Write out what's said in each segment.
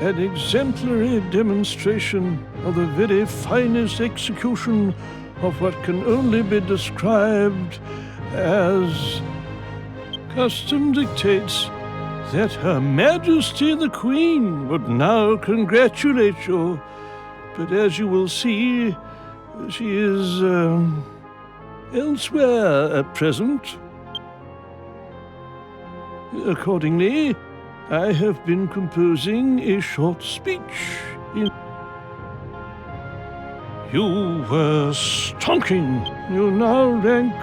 An exemplary demonstration of the very finest execution of what can only be described as custom dictates that Her Majesty the Queen would now congratulate you. But as you will see, she is elsewhere at present. Accordingly, I have been composing a short speech in... You were stonking. You now rank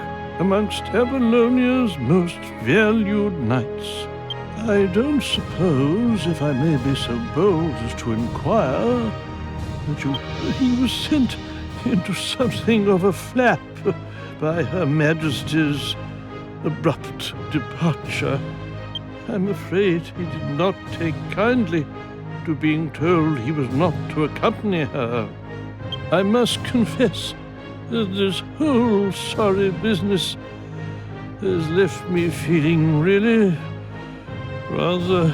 amongst Avalonia's most valued knights. I don't suppose, if I may be so bold as to inquire, that he was sent into something of a flap by Her Majesty's abrupt departure. I'm afraid he did not take kindly to being told he was not to accompany her. I must confess that this whole sorry business has left me feeling really rather...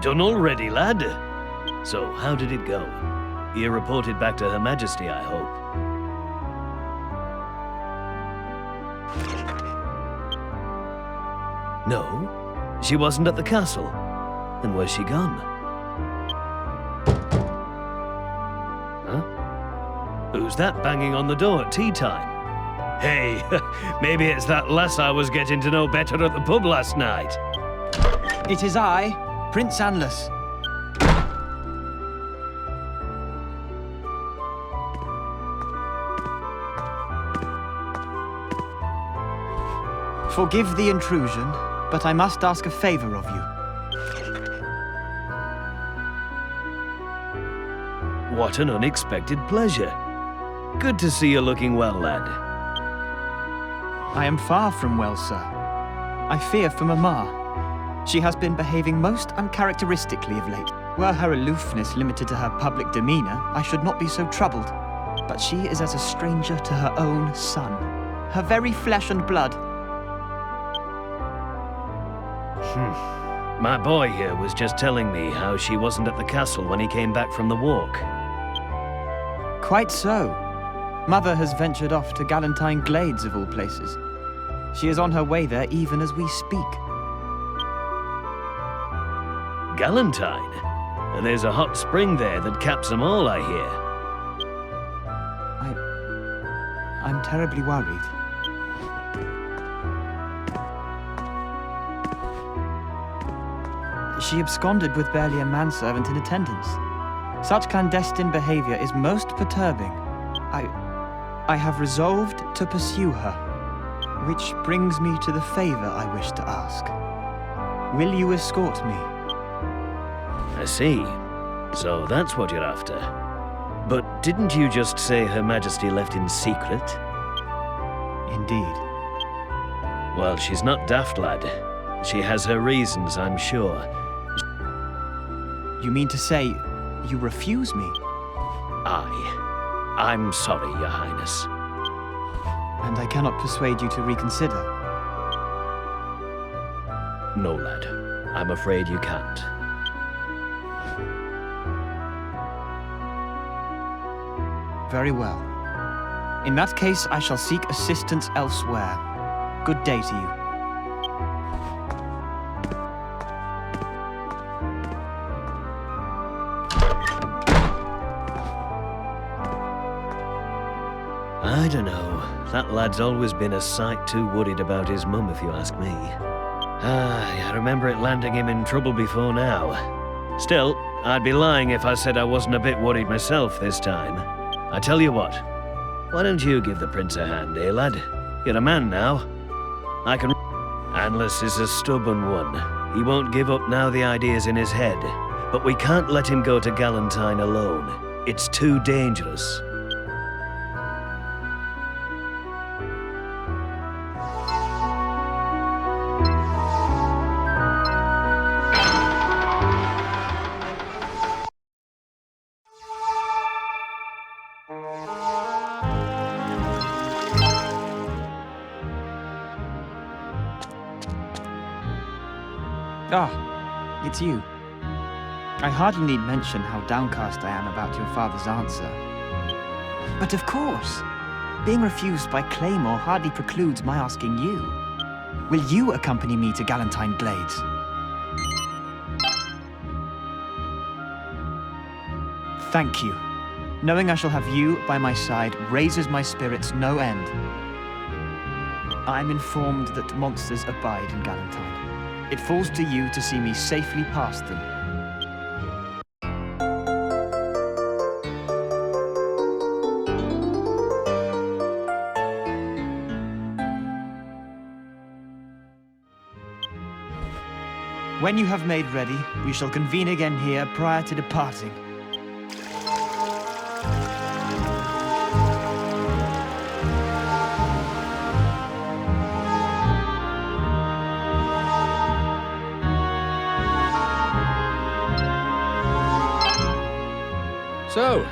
Done already, lad? So, how did it go? You reported back to Her Majesty, I hope. No? She wasn't at the castle? Then where's she gone? Huh? Who's that banging on the door at tea time? Hey, maybe it's that lass I was getting to know better at the pub last night. It is I, Prince Anless. Forgive the intrusion, but I must ask a favor of you. What an unexpected pleasure. Good to see you looking well, lad. I am far from well, sir. I fear for Mama. She has been behaving most uncharacteristically of late. Were her aloofness limited to her public demeanor, I should not be so troubled. But she is as a stranger to her own son. Her very flesh and blood. My boy here was just telling me how she wasn't at the castle when he came back from the walk. Quite so. Mother has ventured off to Galantine Glades, of all places. She is on her way there even as we speak. Galantine? There's a hot spring there that caps them all, I hear. I'm terribly worried. She absconded with barely a manservant in attendance. Such clandestine behavior is most perturbing. I have resolved to pursue her, which brings me to the favor I wish to ask. Will you escort me? I see. So that's what you're after. But didn't you just say Her Majesty left in secret? Indeed. Well, she's not daft, lad. She has her reasons, I'm sure. You mean to say you refuse me? I'm sorry, Your Highness. And I cannot persuade you to reconsider? No, lad. I'm afraid you can't. Very well. In that case, I shall seek assistance elsewhere. Good day to you. I don't know. That lad's always been a sight too worried about his mum, if you ask me. I remember it landing him in trouble before now. Still, I'd be lying if I said I wasn't a bit worried myself this time. I tell you what, why don't you give the prince a hand, eh, lad? You're a man now. I can... Anless is a stubborn one. He won't give up now the idea's in his head. But we can't let him go to Galantine alone. It's too dangerous. Ah, it's you. I hardly need mention how downcast I am about your father's answer. But of course, being refused by Claymore hardly precludes my asking you. Will you accompany me to Galantine Glades? Thank you. Knowing I shall have you by my side raises my spirits no end. I'm informed that monsters abide in Galantine. It falls to you to see me safely past them. When you have made ready, we shall convene again here prior to departing. So,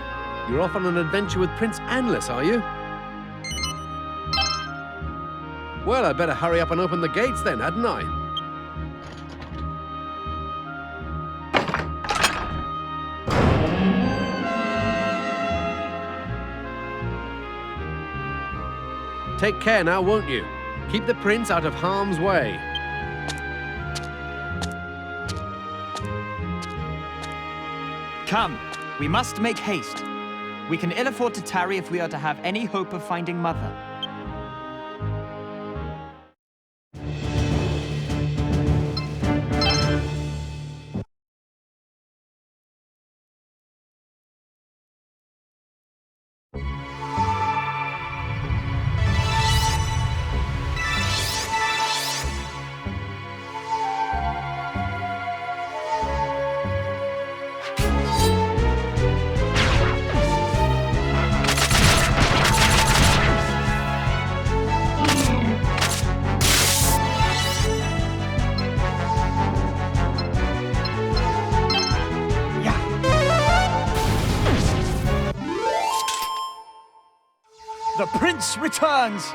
you're off on an adventure with Prince Anless, are you? Well, I'd better hurry up and open the gates then, hadn't I? Take care now, won't you? Keep the prince out of harm's way. Come, we must make haste. We can ill afford to tarry if we are to have any hope of finding Mother. The prince returns!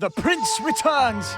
The prince returns!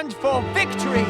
And for victory!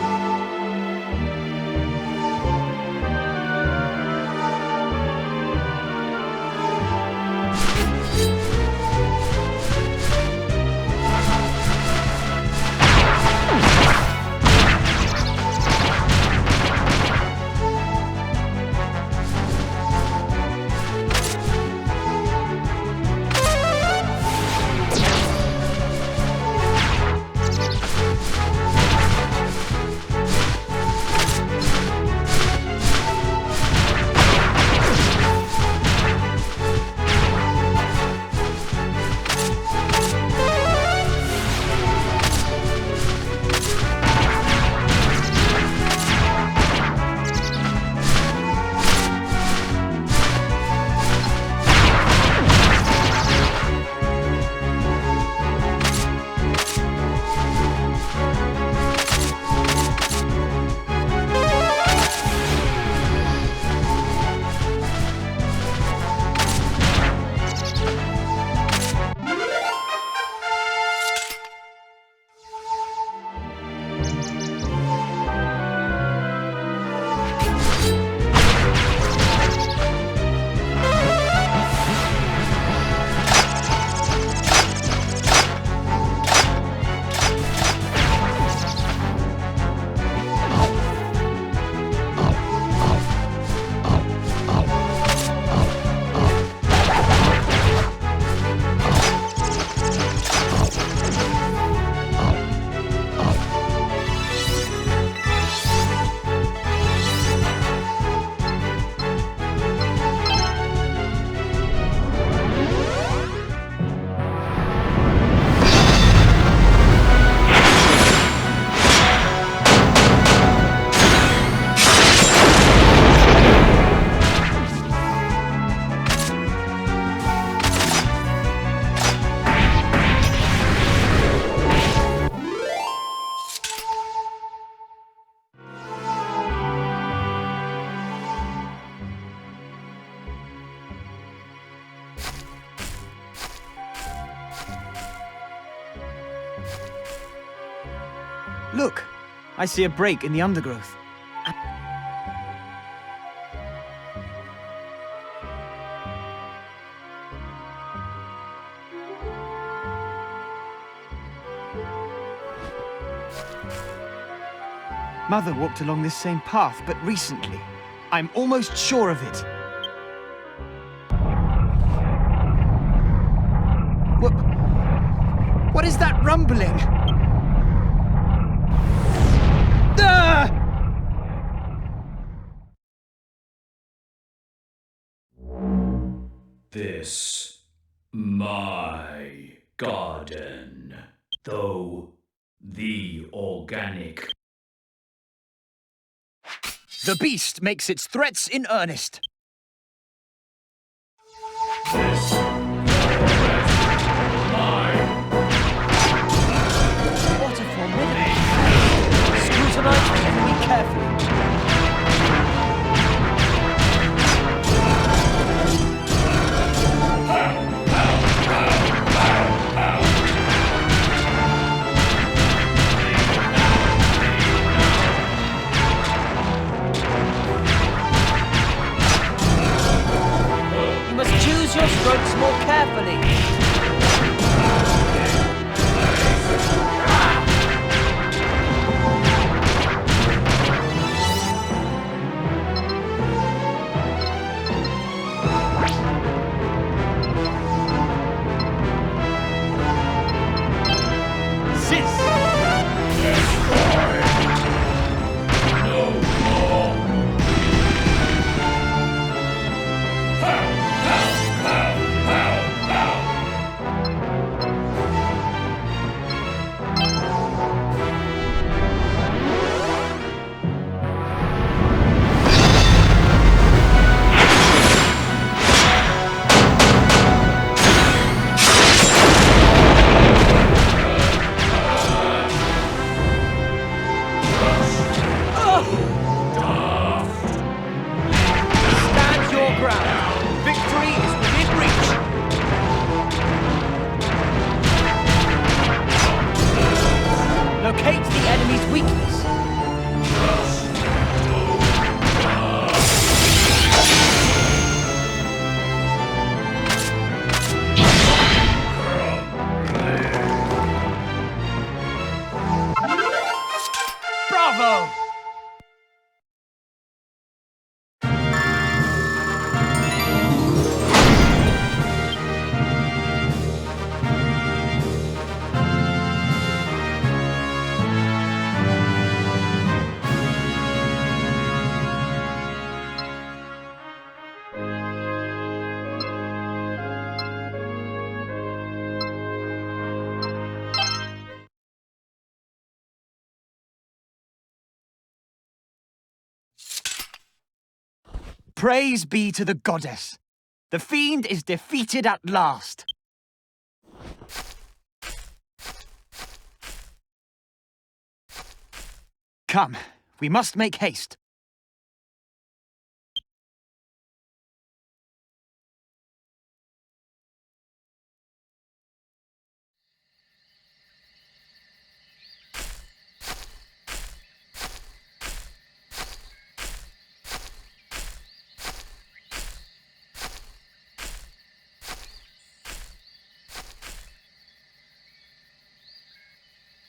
Look, I see a break in the undergrowth. Mother walked along this same path, but recently. I'm almost sure of it. What is that rumbling? Ah! This my garden, though the organic. The beast makes its threats in earnest. This mine. What a formidable. Scrutinize the enemy carefully. Choose your strokes more Praise be to the goddess. The fiend is defeated at last. Come, we must make haste.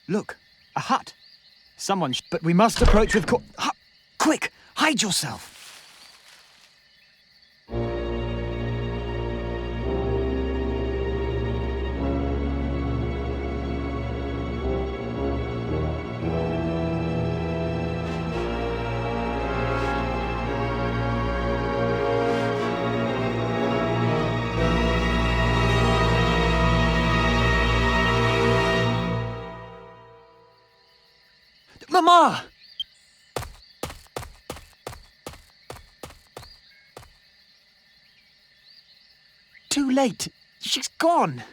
Look, a hut. Someone but we must approach with quick, hide yourself. Mama! Too late. She's gone.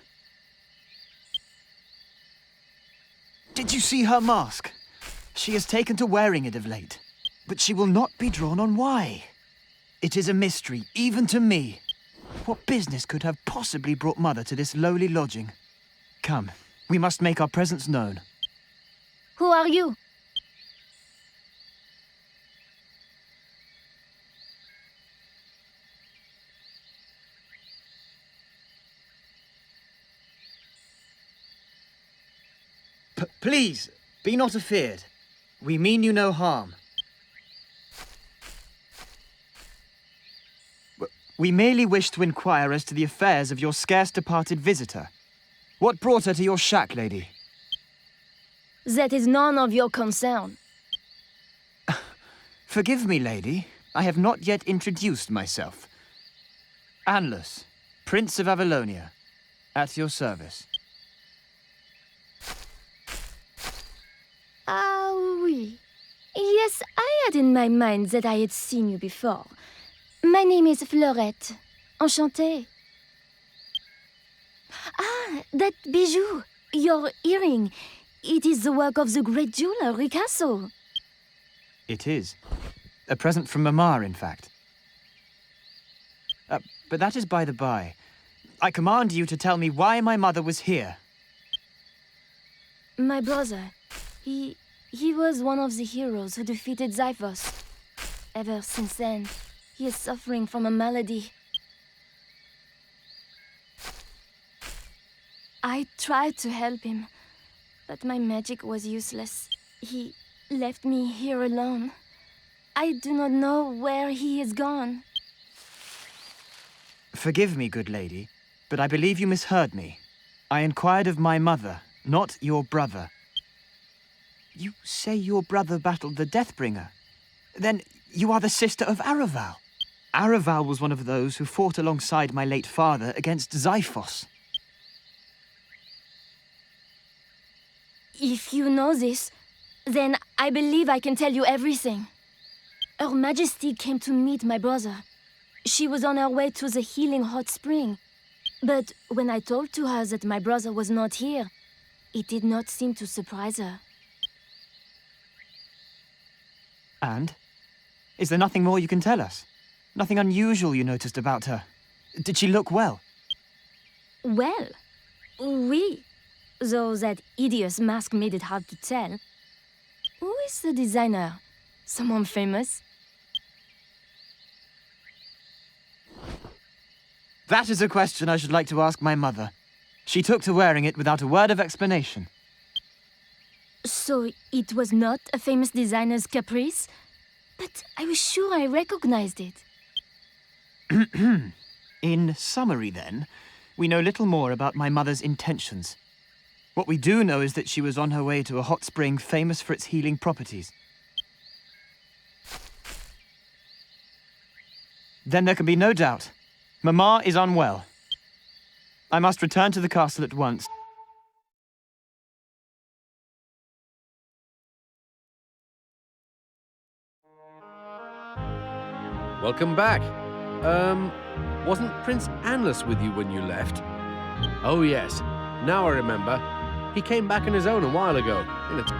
Did you see her mask? She has taken to wearing it of late, but she will not be drawn on why. It is a mystery, even to me. What business could have possibly brought Mother to this lowly lodging? Come, we must make our presence known. Who are you? Please, be not afeard. We mean you no harm. We merely wish to inquire as to the affairs of your scarce-departed visitor. What brought her to your shack, lady? That is none of your concern. Forgive me, lady. I have not yet introduced myself. Anlus, Prince of Avalonia, at your service. Ah, oui. Yes, I had in my mind that I had seen you before. My name is Fleurette. Enchantée. Ah, that bijou. Your earring. It is the work of the great jeweler, Ricasso. It is. A present from Mama, in fact. But that is by the by. I command you to tell me why my mother was here. My brother. He was one of the heroes who defeated Zyphos. Ever since then, he is suffering from a malady. I tried to help him, but my magic was useless. He left me here alone. I do not know where he is gone. Forgive me, good lady, but I believe you misheard me. I inquired of my mother, not your brother. You say your brother battled the Deathbringer? Then you are the sister of Araval. Araval was one of those who fought alongside my late father against Zyphos. If you know this, then I believe I can tell you everything. Her Majesty came to meet my brother. She was on her way to the healing hot spring. But when I told to her that my brother was not here, it did not seem to surprise her. And? Is there nothing more you can tell us? Nothing unusual you noticed about her? Did she look well? Well, oui. Though that hideous mask made it hard to tell. Who is the designer? Someone famous? That is a question I should like to ask my mother. She took to wearing it without a word of explanation. So it was not a famous designer's caprice? But I was sure I recognized it. In summary, then, we know little more about my mother's intentions. What we do know is that she was on her way to a hot spring famous for its healing properties. Then there can be no doubt. Mama is unwell. I must return to the castle at once. welcome back. Wasn't Prince Anlis with you when you left? Oh yes, now I remember. He came back on his own a while ago.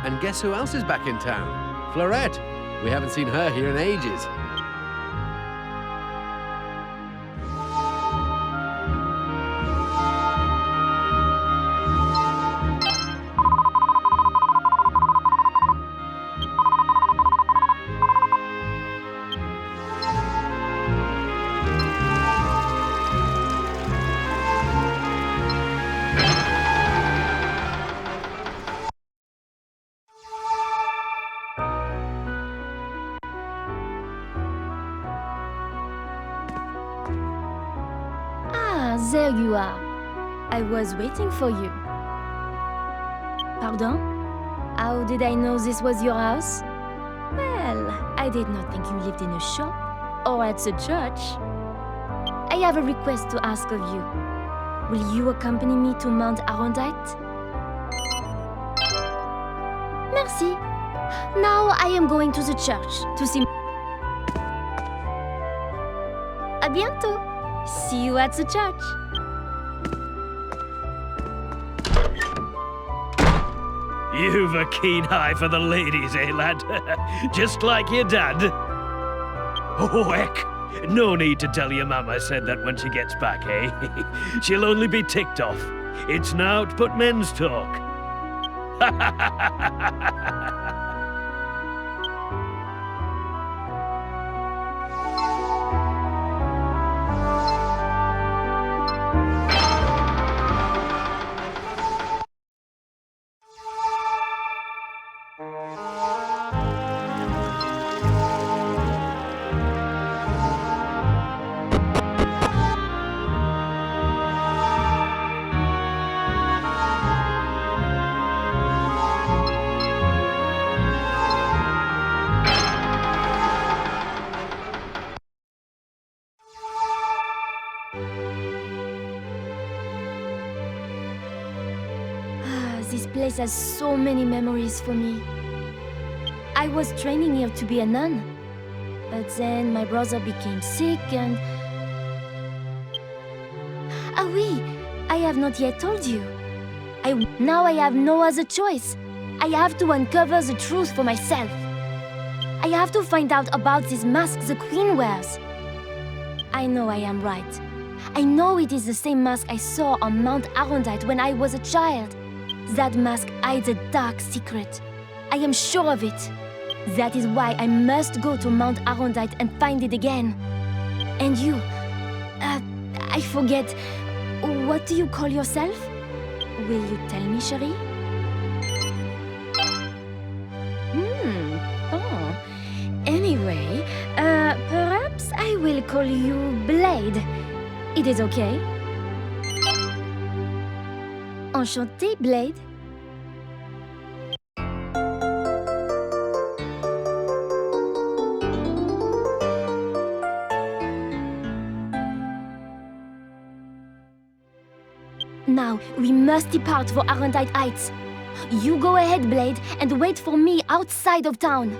And guess who else is back in town? Florette. We haven't seen her here in ages. There you are. I was waiting for you. Pardon? How did I know this was your house? Well, I did not think you lived in a shop or at the church. I have a request to ask of you. Will you accompany me to Mount Arondite? Merci. Now I am going to the church to see... À bientôt. See you at the church. You've a keen eye for the ladies, eh, lad? Just like your dad. Oh, heck. No need to tell your mama said that when she gets back, eh? She'll only be ticked off. It's now to put men's talk. This place has so many memories for me. I was training here to be a nun, but then my brother became sick and... Ah oui, I have not yet told you. Now I have no other choice. I have to uncover the truth for myself. I have to find out about this mask the Queen wears. I know I am right. I know it is the same mask I saw on Mount Arondite when I was a child. That mask hides a dark secret. I am sure of it. That is why I must go to Mount Arondite and find it again. And you... I forget. What do you call yourself? Will you tell me, chérie? Oh. Anyway, perhaps I will call you Blade. It is okay? Enchanté, Blade. Now, we must depart for Arondite Heights. You go ahead, Blade, and wait for me outside of town.